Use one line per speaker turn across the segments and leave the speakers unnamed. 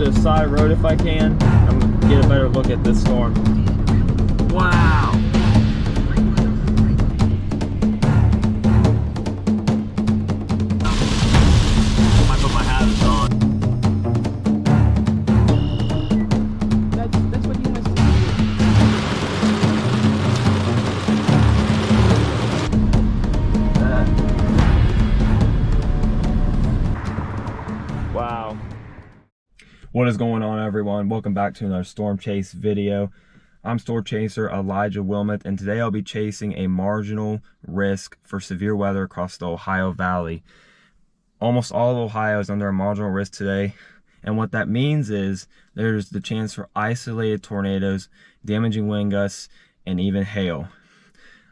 to the side road if I can. I'm gonna get a better look at this storm. Wow. I might put my hat on.
That's what you must do.
Wow. What is going on, everyone? Welcome back to another storm chase video. I'm storm chaser Elijah Wilmoth, and today I'll be chasing a marginal risk for severe weather across the Ohio Valley. Almost all of Ohio is under a marginal risk today, and what that means is there's the chance for isolated tornadoes, damaging wind gusts, and even hail.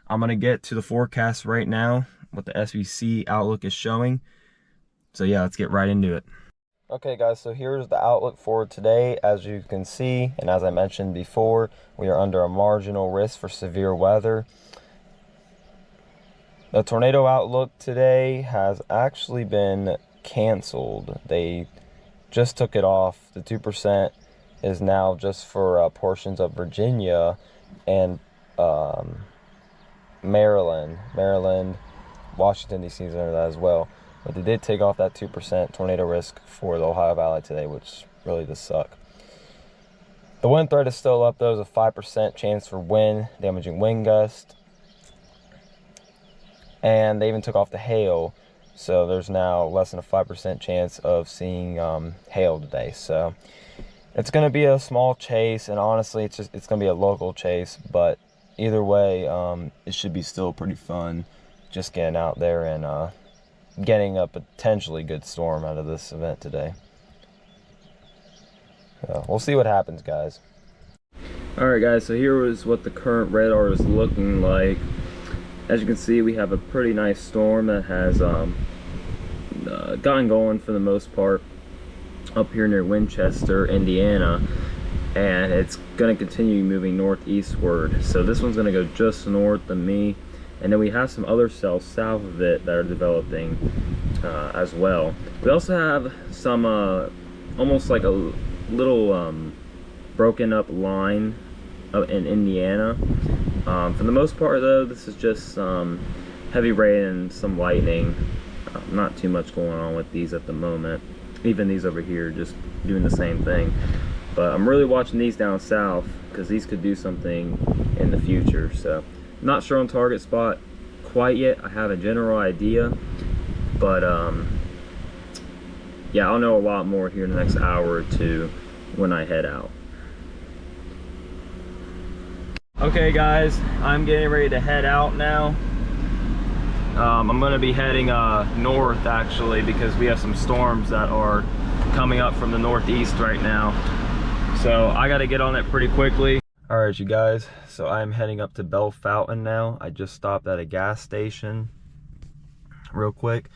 I'm going to get to the forecast right now, what the SVC outlook is showing. So yeah, let's get right into it. Okay guys, so here's the outlook for today. As you can see, and as I mentioned before, we are under a marginal risk for severe weather. The tornado outlook today has actually been canceled. They just took it off. The 2% is now just for portions of Virginia and Maryland, Washington DC is under that as well. But they did take off that 2% tornado risk for the Ohio Valley today, which really does suck. The wind threat is still up. There's a 5% chance for wind, damaging wind gust. And they even took off the hail. So there's now less than a 5% chance of seeing hail today. So it's going to be a small chase. And honestly, it's going to be a local chase. But either way, it should be still pretty fun just getting out there and getting a potentially good storm out of this event today. So we'll see what happens, guys. Alright guys, so here is what the current radar is looking like. As you can see, we have a pretty nice storm that has gotten going for the most part up here near Winchester, Indiana, and it's going to continue moving northeastward. So this one's going to go just north of me. And then we have some other cells south of it that are developing as well. We also have some almost like a little broken up line in Indiana. For the most part though, this is just heavy rain and some lightning. Not too much going on with these at the moment. Even these over here just doing the same thing. But I'm really watching these down south because these could do something in the future. So not sure on target spot quite yet. I have a general idea, but yeah, I'll know a lot more here in the next hour or two when I head out. Okay guys, I'm getting ready to head out now. I'm going to be heading north actually, because we have some storms that are coming up from the northeast right now. So I got to get on it pretty quickly. Alright you guys, so I'm heading up to Bellefontaine now. I just stopped at a gas station real quick.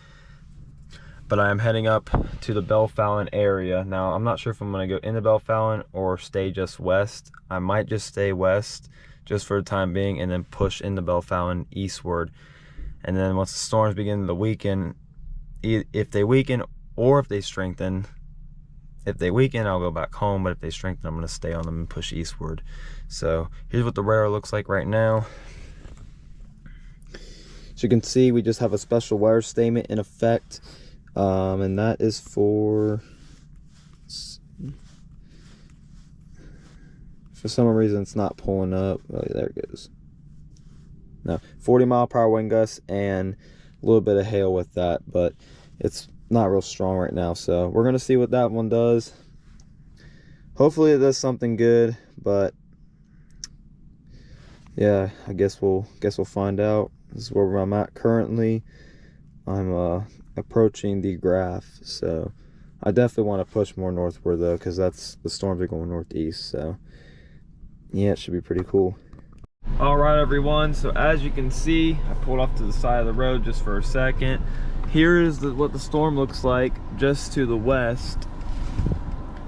But I am heading up to the Bellefontaine area. Now I'm not sure if I'm going to go into Bellefontaine or stay just west. I might just stay west just for the time being and then push into Bellefontaine eastward. And then once the storms begin to weaken, if they weaken or if they strengthen, I'll go back home, but if they strengthen, I'm going to stay on them and push eastward. So here's what the radar looks like right now. As you can see, we just have a special weather statement in effect, and that is for some reason it's not pulling up. Oh, there it goes. No, 40-mile-per-hour wind gusts and a little bit of hail with that, but it's not real strong right now. So we're gonna see what that one does. Hopefully it does something good, but yeah, I guess we'll find out. This is where I'm at currently. I'm approaching the graph, so I definitely want to push more northward though, because that's the storms are going northeast. So yeah, it should be pretty cool. All right everyone, so as you can see, I pulled off to the side of the road just for a second. Here is what the storm looks like just to the west.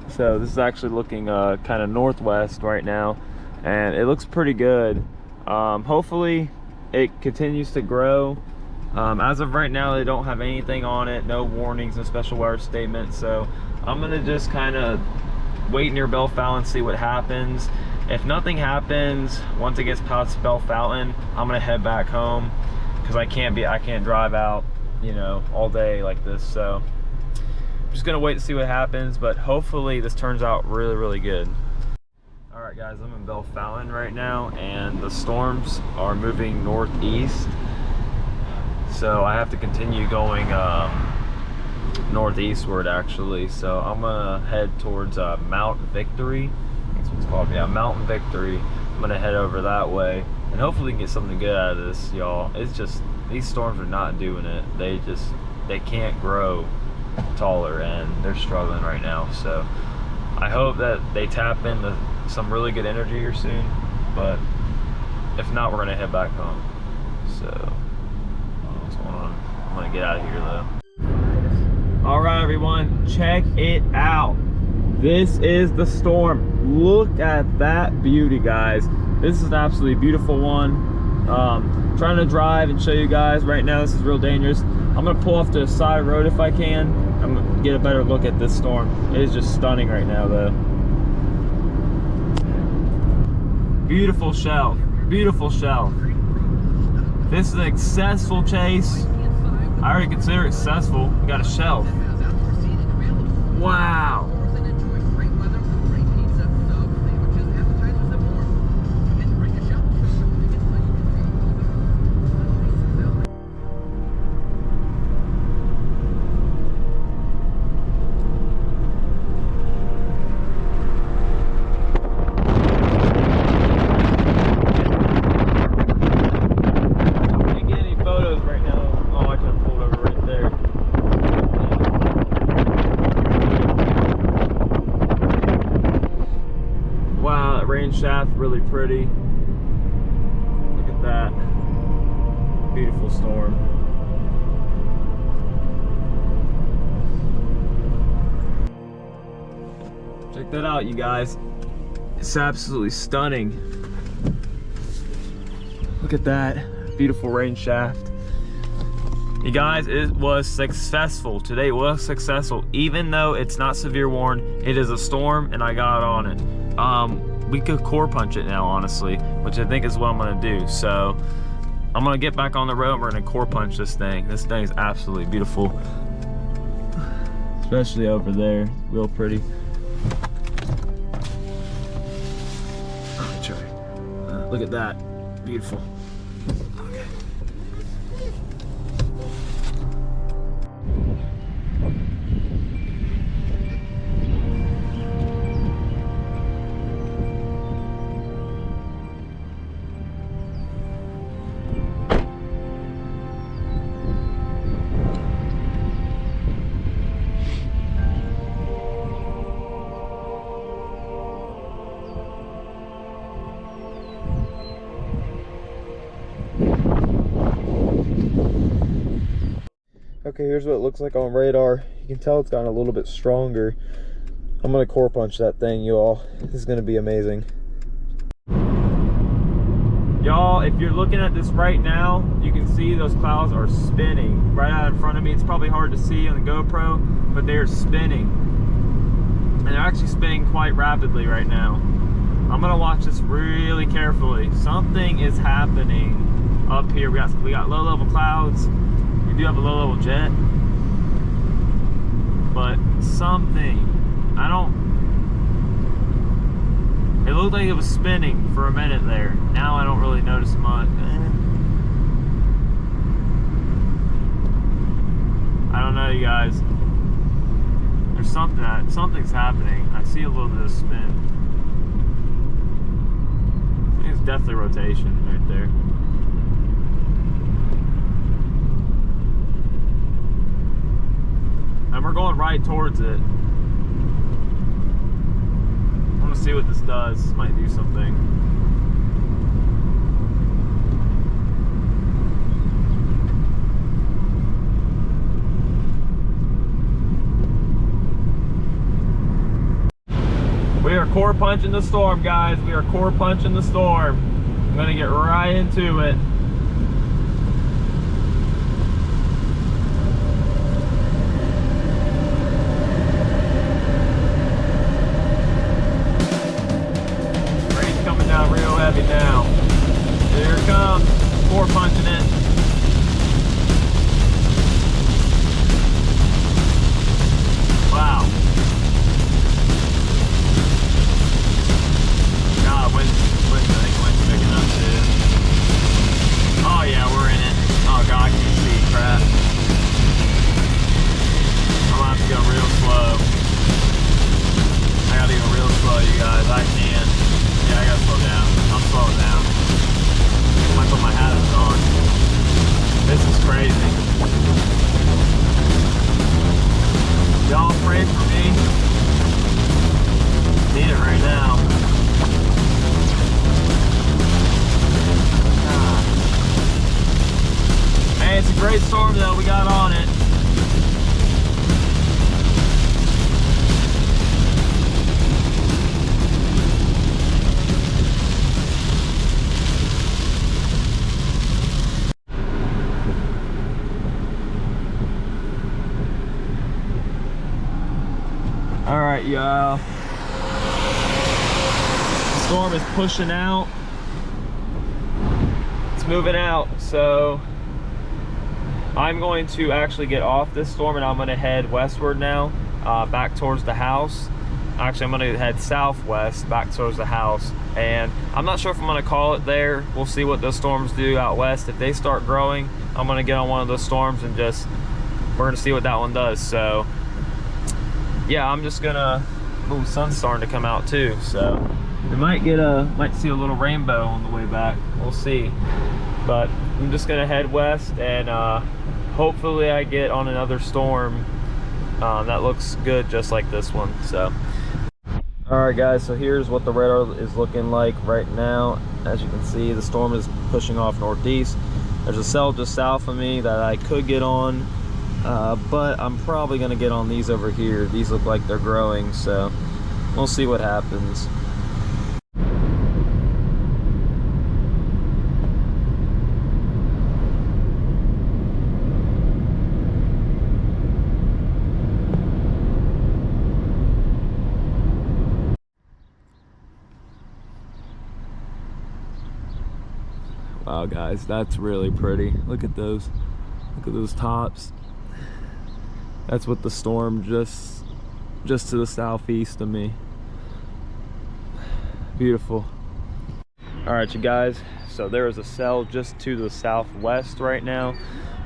So this is actually looking kind of northwest right now, and it looks pretty good. Hopefully it continues to grow. As of right now, they don't have anything on it, no warnings, no special weather statement. So I'm gonna just kind of wait near Bellefontaine, see what happens. If nothing happens, once it gets past Bellefontaine, I'm gonna head back home because I can't drive out, you know, all day like this. So I'm just gonna wait to see what happens, but hopefully this turns out really, really good. All right, guys, I'm in Bellefontaine right now, and the storms are moving northeast. So I have to continue going northeastward, actually. So I'm gonna head towards Mount Victory. That's what it's called. Yeah, Mount Victory. I'm gonna head over that way, and hopefully we can get something good out of this, y'all. It's just, these storms are not doing it. They can't grow taller, and they're struggling right now. So I hope that they tap into some really good energy here soon, but if not, we're gonna head back home. So what's going on? I'm gonna get out of here though. All right, everyone, check it out. This is the storm. Look at that beauty, guys. This is an absolutely beautiful one. Trying to drive and show you guys right now. This is real dangerous. I'm gonna pull off to the side road if I can. I'm gonna get a better look at this storm. It is just stunning right now though. Beautiful shelf, beautiful shelf. This is a successful chase. I already consider it successful. We got a shelf. Wow. Shaft, really pretty. Look at that. Beautiful storm. Check that out, you guys. It's absolutely stunning. Look at that. Beautiful rain shaft. You guys, it was successful. Today was successful. Even though it's not severe warned, it is a storm and I got on it. We could core punch it now, honestly, which I think is what I'm gonna do. So I'm gonna get back on the road and we're gonna core punch this thing. This thing is absolutely beautiful. Especially over there, real pretty. Let me try. Look at that, beautiful. Okay. Okay, here's what it looks like on radar. You can tell it's gotten a little bit stronger. I'm gonna core punch that thing, y'all. This is gonna be amazing. Y'all, if you're looking at this right now, you can see those clouds are spinning right out in front of me. It's probably hard to see on the GoPro, but they're spinning. And they're actually spinning quite rapidly right now. I'm gonna watch this really carefully. Something is happening up here. We got low level clouds. We do have a low level jet, but something, it looked like it was spinning for a minute there. Now I don't really notice much. I don't know, you guys. There's something's happening. I see a little bit of spin. I think it's definitely rotation right there. And we're going right towards it. I want to see what this does. This might do something. We are core punching the storm, guys. We are core punching the storm. I'm gonna get right into it. right now. Man, it's a great storm though we got on it. All right, y'all. The storm is pushing out. It's moving out, so I'm going to actually get off this storm and I'm going to head westward now, back towards the house. Actually, I'm going to head southwest back towards the house, and I'm not sure if I'm going to call it there. We'll see what those storms do out west. If they start growing, I'm going to get on one of those storms and we're going to see what that one does. So yeah, I'm just gonna, ooh, sun's starting to come out too, so we might see a little rainbow on the way back. We'll see. But I'm just gonna head west, and hopefully I get on another storm that looks good just like this one. So all right guys, so here's what the radar is looking like right now. As you can see, the storm is pushing off northeast. There's a cell just south of me that I could get on, but I'm probably gonna get on these over here. These look like they're growing, so we'll see what happens. Wow guys, that's really pretty. Look at those tops. That's with the storm just to the southeast of me. Beautiful. All right, you guys, so there is a cell just to the southwest right now.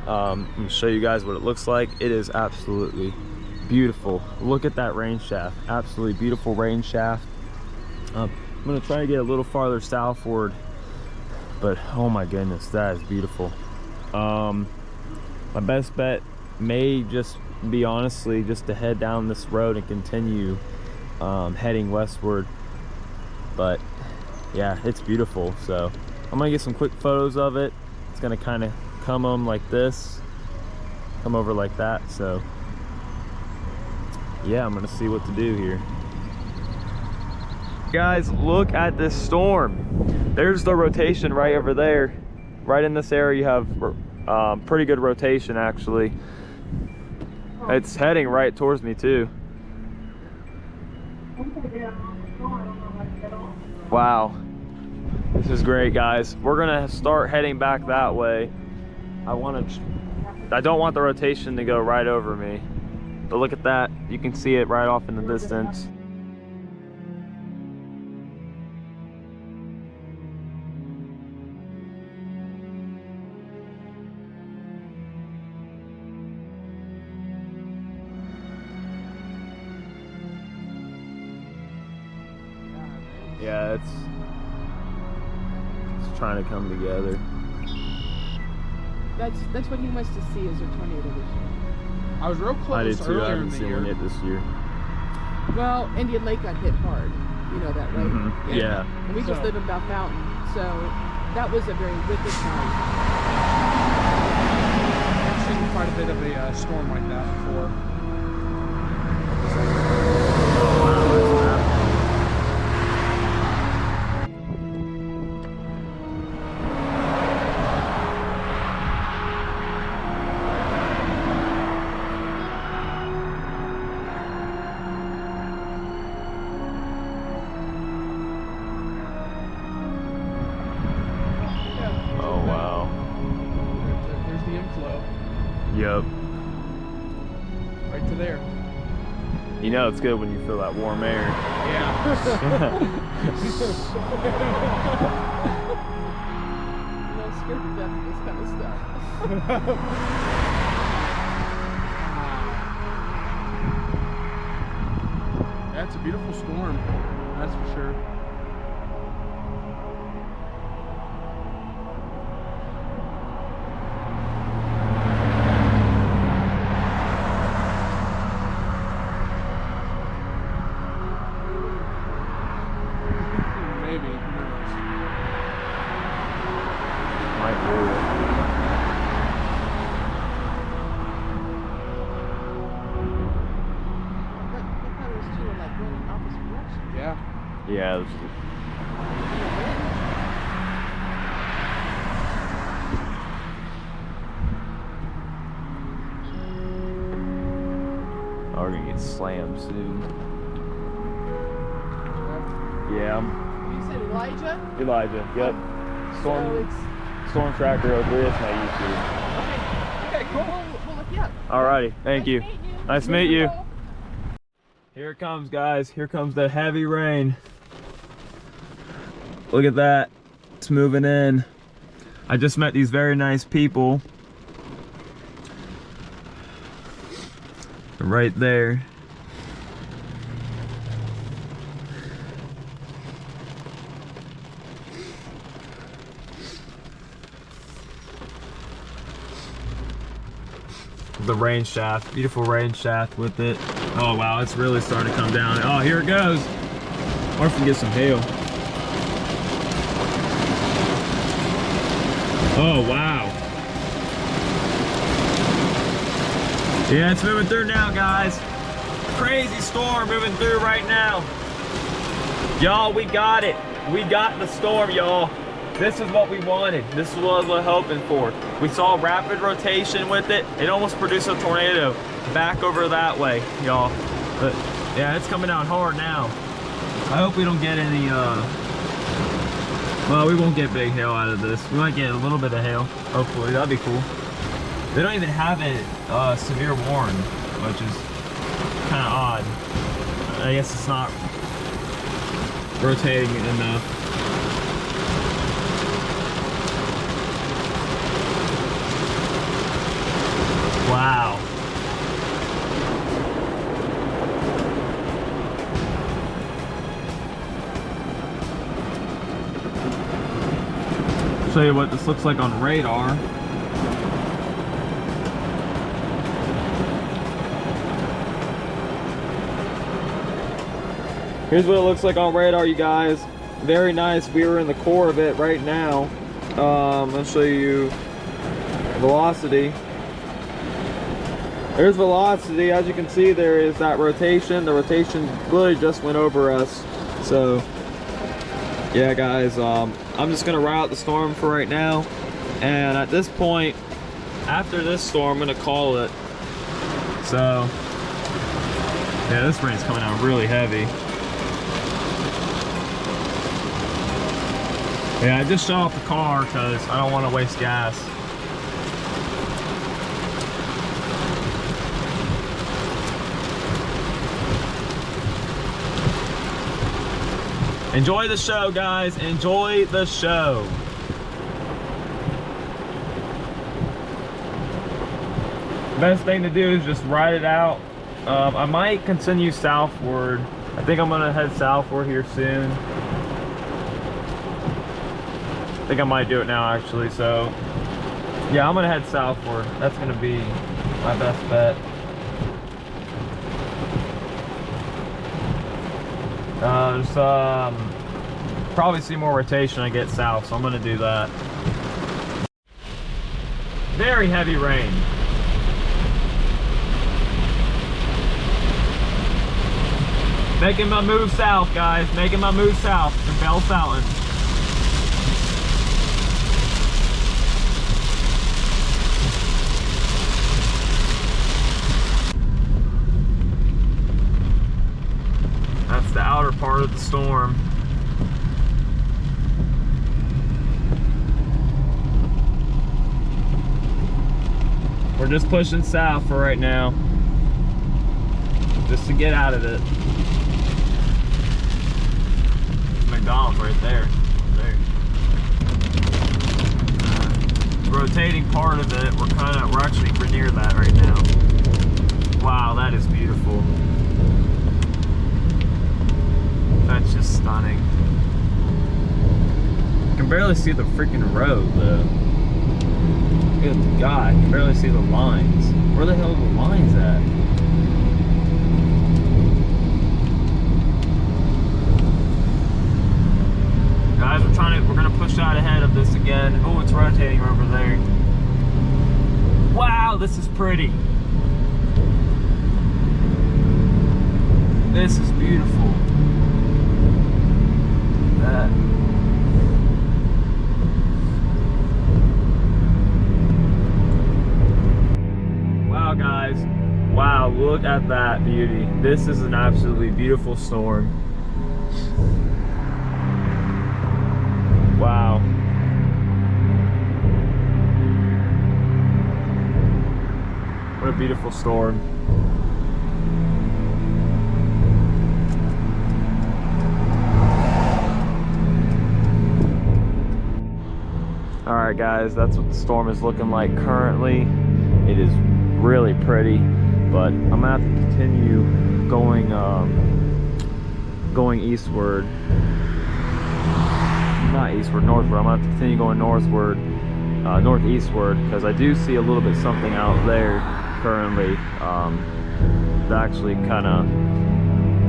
I'm gonna show you guys what it looks like. It is absolutely beautiful. Look at that rain shaft. Absolutely beautiful rain shaft. I'm gonna try to get a little farther southward, but oh my goodness, that is beautiful. My best bet may just be honestly just to head down this road and continue heading westward, but yeah, it's beautiful. So I'm gonna get some quick photos of it. It's gonna kind of come like this, come over like that. So yeah, I'm gonna see what to do here. Guys, look at this storm. There's the rotation right over there. Right in this area you have pretty good rotation actually. It's heading right towards me too. Wow, this is great guys. We're gonna start heading back that way. I don't want the rotation to go right over me, but look at that. You can see it right off in the distance. Yeah, it's trying to come together.
That's what he wants to see is a tornado this year. I was real close.
I did too. I haven't seen one yet this year.
Well, Indian Lake got hit hard. You know that, right?
Mm-hmm. Yeah.
And we just live in Bellefontaine, so that was a very wicked night.
I've seen quite a bit of a storm like that before.
Yep.
Right to there.
You know it's good when you feel that warm air.
Yeah.
I'm scared to death of this kind of stuff.
That's a beautiful storm. That's for sure.
went in opposite direction.
Yeah.
Yeah. Oh, we're gonna get slammed soon. Yeah.
You said Elijah?
Elijah. Yep. Storm.
So it's
Storm Tracker 03. That's my YouTube.
okay. Okay, cool. We'll look you up.
Alrighty. Thank you. Nice to meet you.
Cool.
Here it comes, guys. Here comes the heavy rain. Look at that. It's moving in. I just met these very nice people. Right there. The rain shaft, beautiful rain shaft with it. Oh wow, it's really starting to come down. Oh, here it goes. Or if we get some hail. Oh wow. Yeah, it's moving through now, guys. Crazy storm moving through right now. Y'all, we got it. We got the storm, y'all. This is what we wanted. This is what we're hoping for. We saw rapid rotation with it. It almost produced a tornado back over that way, y'all. But yeah, it's coming out hard now. I hope we don't get any, well, we won't get big hail out of this. We might get a little bit of hail, hopefully. That'd be cool. They don't even have it severe warned, which is kind of odd. I guess it's not rotating enough. Wow. Show you what this looks like on radar. Here's what it looks like on radar, you guys. Very nice. We are in the core of it right now. I'll show you velocity. There's velocity. As you can see, there is that rotation. The rotation literally just went over us. So, yeah, guys, I'm just gonna ride out the storm for right now. And at this point, after this storm, I'm gonna call it. So, yeah, this rain's coming out really heavy. Yeah, I just shut off the car because I don't want to waste gas. Enjoy the show, guys. Enjoy the show. Best thing to do is just ride it out. I might continue southward. I think I'm gonna head southward here soon. I think I might do it now, actually. So, yeah, I'm gonna head southward. That's gonna be my best bet. Just probably see more rotation I get south, so I'm gonna do that. Very heavy rain. Making my move south, guys. Making my move south to Bellefontaine. That's the outer part of the storm. We're just pushing south for right now, just to get out of it. McDonald's right there. Rotating part of it, we're actually near that right now. Wow, that is beautiful. That's just stunning. You can barely see the freaking road though. Good God, you can barely see the lines. Where the hell are the lines at? Guys, we're gonna push out ahead of this again. Oh, it's rotating over there. Wow, this is pretty. This is beautiful. That. Wow, guys. Wow, look at that beauty. This is an absolutely beautiful storm. Wow. What a beautiful storm. Alright guys, that's what the storm is looking like currently. It is really pretty, but I'm gonna have to continue going going eastward. Not eastward, northward. I'm gonna have to continue going northward, northeastward, because I do see a little bit something out there currently that actually kind of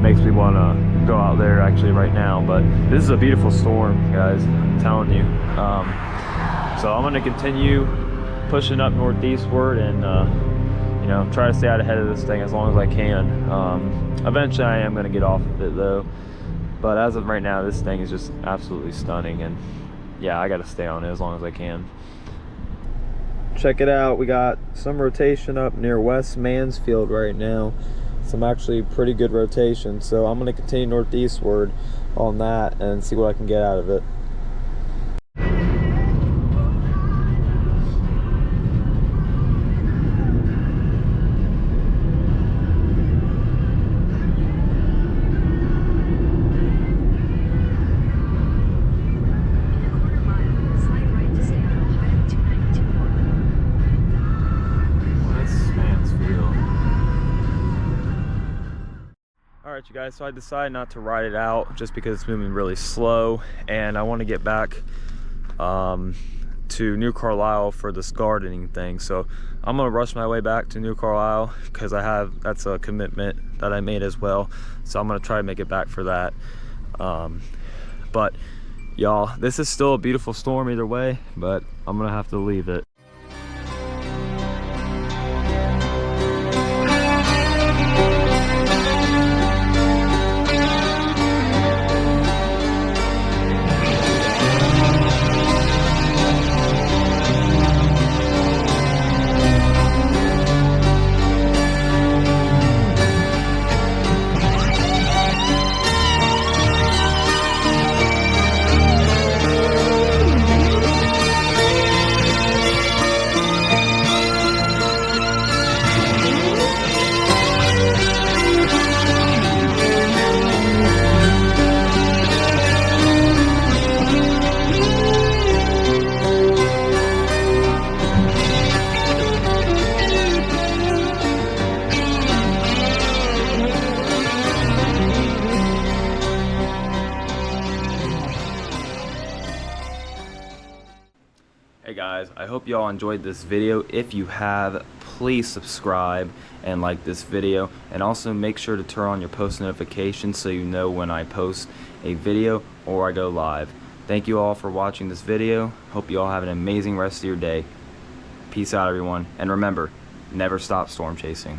makes me want to go out there actually right now. But this is a beautiful storm, guys, I'm telling you. So I'm going to continue pushing up northeastward and you know, try to stay out ahead of this thing as long as I can. Eventually I am going to get off of it though, but as of right now this thing is just absolutely stunning, and yeah, I got to stay on it as long as I can. Check it out, we got some rotation up near West Mansfield right now. Some actually pretty good rotation, so I'm going to continue northeastward on that and see what I can get out of it. Alright you guys, so I decided not to ride it out just because it's moving really slow, and I want to get back to New Carlisle for this gardening thing. So I'm gonna rush my way back to New Carlisle because that's a commitment that I made as well, so I'm gonna try to make it back for that. But y'all, this is still a beautiful storm either way, but I'm gonna have to leave it. Hey guys, I hope y'all enjoyed this video. If you have, please subscribe and like this video, and also make sure to turn on your post notifications so you know when I post a video or I go live. Thank you all for watching this video. Hope you all have an amazing rest of your day. Peace out everyone, and remember, never stop storm chasing.